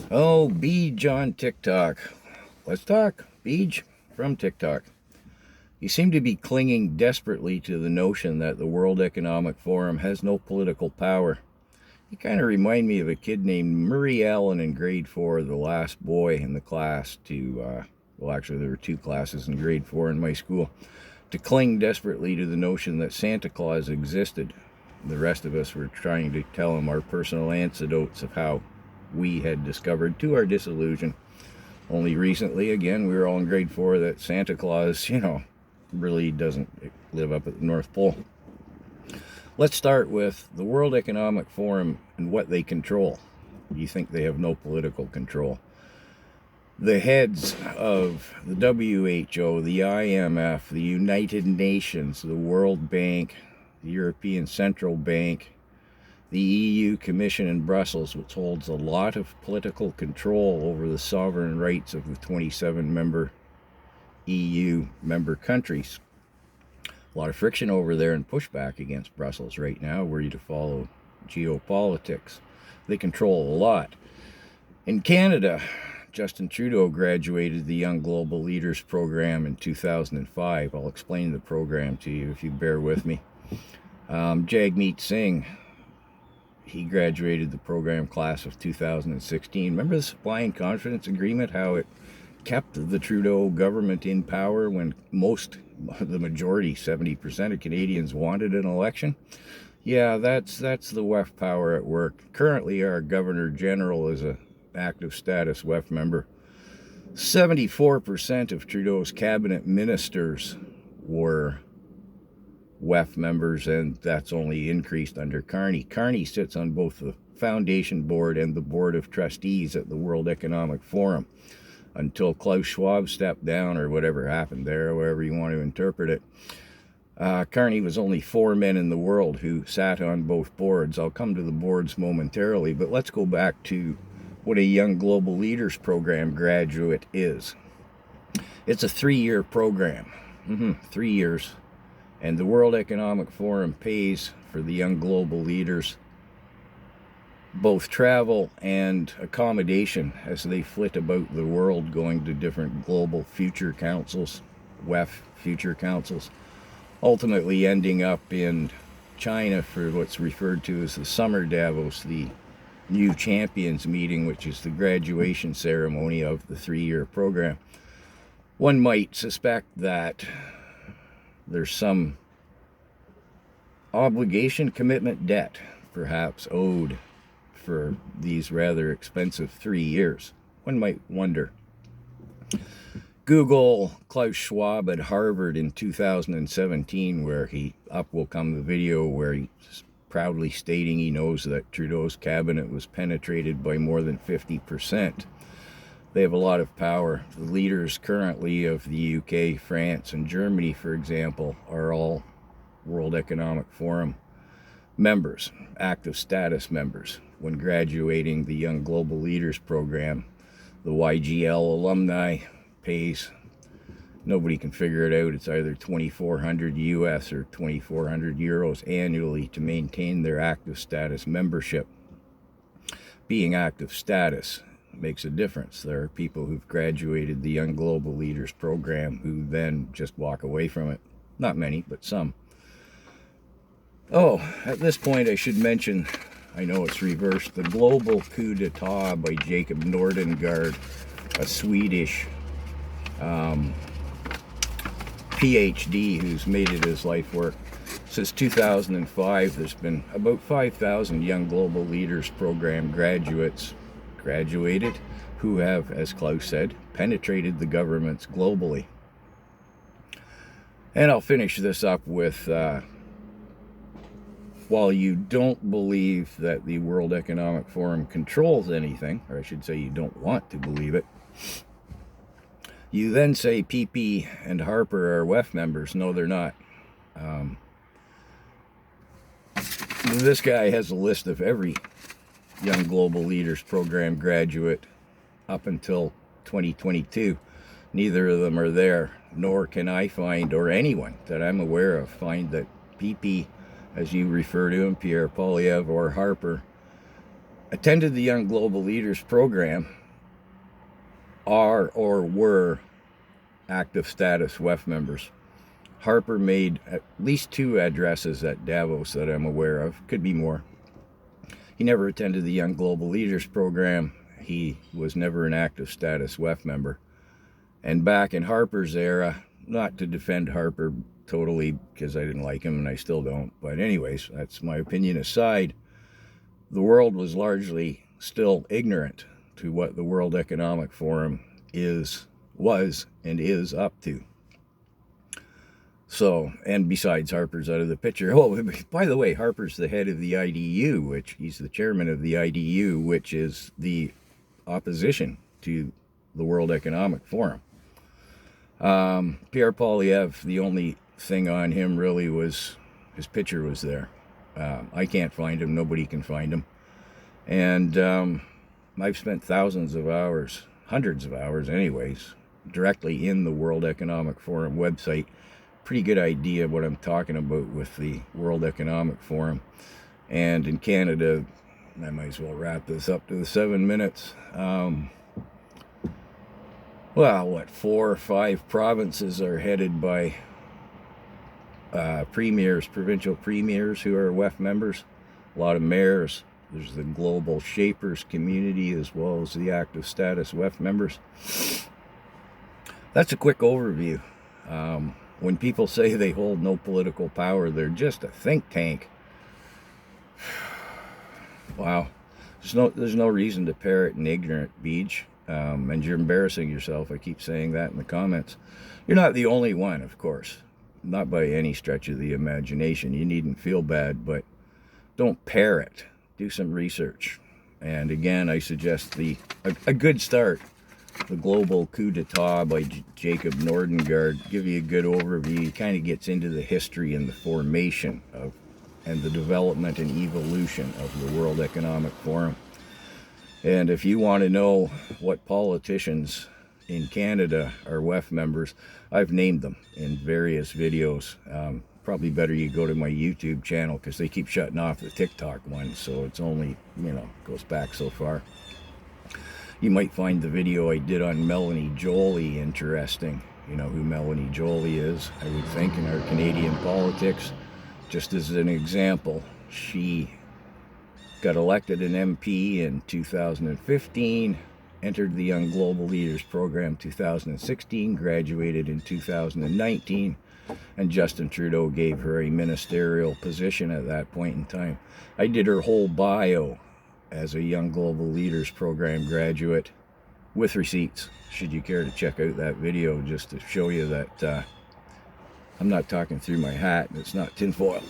Oh, BEEJ on TikTok. Let's talk. BEEJ from TikTok. You seem to be clinging desperately to the notion that the World Economic Forum has no political power. You kind of remind me of a kid named Murray Allen in grade 4, the last boy in the class well, actually, there were two classes in grade 4 in my school, to cling desperately to the notion that Santa Claus existed. The rest of us were trying to tell him our personal anecdotes of how we had discovered, to our disillusion, only recently, again, we were all in grade 4, that Santa Claus, really doesn't live up at the North Pole. Let's start with the World Economic Forum and what they control. You think they have no political control? The heads of the WHO, the IMF, the United Nations, the World Bank, the European Central Bank, the EU Commission in Brussels, which holds a lot of political control over the sovereign rights of the 27 EU member countries. A lot of friction over there and pushback against Brussels right now, were you to follow geopolitics. They control a lot. In Canada, Justin Trudeau graduated the Young Global Leaders program in 2005. I'll explain the program to you if you bear with me. Jagmeet Singh, he graduated the program class of 2016. Remember the Supply and Confidence Agreement, how it kept the Trudeau government in power when the majority, 70% of Canadians wanted an election? Yeah, that's the WEF power at work. Currently, our Governor General is an active status WEF member. 74% of Trudeau's cabinet ministers were WEF members, and that's only increased under Carney. Carney sits on both the foundation board and the board of trustees at the World Economic Forum until Klaus Schwab stepped down, or whatever happened there, however you want to interpret it. Carney was only 4 men in the world who sat on both boards. I'll come to the boards momentarily, but let's go back to what a Young Global Leaders program graduate is. It's a 3-year program. 3 years. And the World Economic Forum pays for the Young Global Leaders both travel and accommodation as they flit about the world, going to different global future councils, WEF future councils, ultimately ending up in China for what's referred to as the Summer Davos, the New Champions meeting, which is the graduation ceremony of the 3-year program. One might suspect that there's some obligation, commitment, debt, perhaps owed for these rather expensive 3 years. One might wonder. Google Klaus Schwab at Harvard in 2017, where up will come the video where he's proudly stating he knows that Trudeau's cabinet was penetrated by more than 50%. They have a lot of power. The leaders currently of the UK, France, and Germany, for example, are all World Economic Forum members, active status members. When graduating the Young Global Leaders program, the YGL alumni pays, nobody can figure it out, it's either $2,400 US or €2,400 annually to maintain their active status membership. Being active status makes a difference. There are people who've graduated the Young Global Leaders program who then just walk away from it. Not many, but some. Oh, at this point I should mention, I know it's reversed, the Global Coup d'etat by Jacob Nordengard, a Swedish PhD who's made it his life work. Since 2005, there's been about 5,000 Young Global Leaders program graduated, who have, as Klaus said, penetrated the governments globally. And I'll finish this up with, while you don't believe that the World Economic Forum controls anything, or I should say you don't want to believe it, you then say PP and Harper are WEF members. No, they're not. This guy has a list of every Young Global Leaders program graduate up until 2022. Neither of them are there, nor can I find, or anyone that I'm aware of, find that PP, as you refer to him, Pierre Poilievre, or Harper, attended the Young Global Leaders program are or were active status WEF members. Harper made at least 2 addresses at Davos that I'm aware of. Could be more. He never attended the Young Global Leaders program. He was never an active status WEF member. And back in Harper's era, not to defend Harper totally because I didn't like him and I still don't, but anyways, that's my opinion aside, the world was largely still ignorant to what the World Economic Forum was and is up to. So, and besides, Harper's out of the picture. Oh, by the way, Harper's the head of the IDU, which he's the chairman of the IDU, which is the opposition to the World Economic Forum. Pierre Poilievre, the only thing on him really was his picture was there. I can't find him. Nobody can find him. And I've spent thousands of hours, hundreds of hours anyways, directly in the World Economic Forum website. Pretty good idea what I'm talking about with the World Economic Forum. And in Canada, I might as well wrap this up to the 7 minutes. Well, what, 4 or 5 provinces are headed by premiers, provincial premiers who are WEF members. A lot of mayors. There's the Global Shapers community as well as the active status WEF members. That's a quick overview. When people say they hold no political power, they're just a think tank. Wow. There's no reason to parrot an ignorant BEEJ. And you're embarrassing yourself. I keep saying that in the comments. You're not the only one, of course. Not by any stretch of the imagination. You needn't feel bad, but don't parrot. Do some research. And again, I suggest a good start. The Global Coup d'etat by Jacob Nordengard. Give you a good overview. He kind of gets into the history and the formation of and the development and evolution of the World Economic Forum. And if you want to know what politicians in Canada are WEF members, I've named them in various videos. Probably better you go to my YouTube channel because they keep shutting off the TikTok one, so it's only, goes back so far. You might find the video I did on Melanie Joly interesting. You know who Melanie Joly is, I would think, in our Canadian politics. Just as an example, she got elected an MP in 2015, entered the Young Global Leaders Program 2016, graduated in 2019, and Justin Trudeau gave her a ministerial position at that point in time. I did her whole bio as a Young Global Leaders Program graduate with receipts, should you care to check out that video, just to show you that I'm not talking through my hat and it's not tinfoil.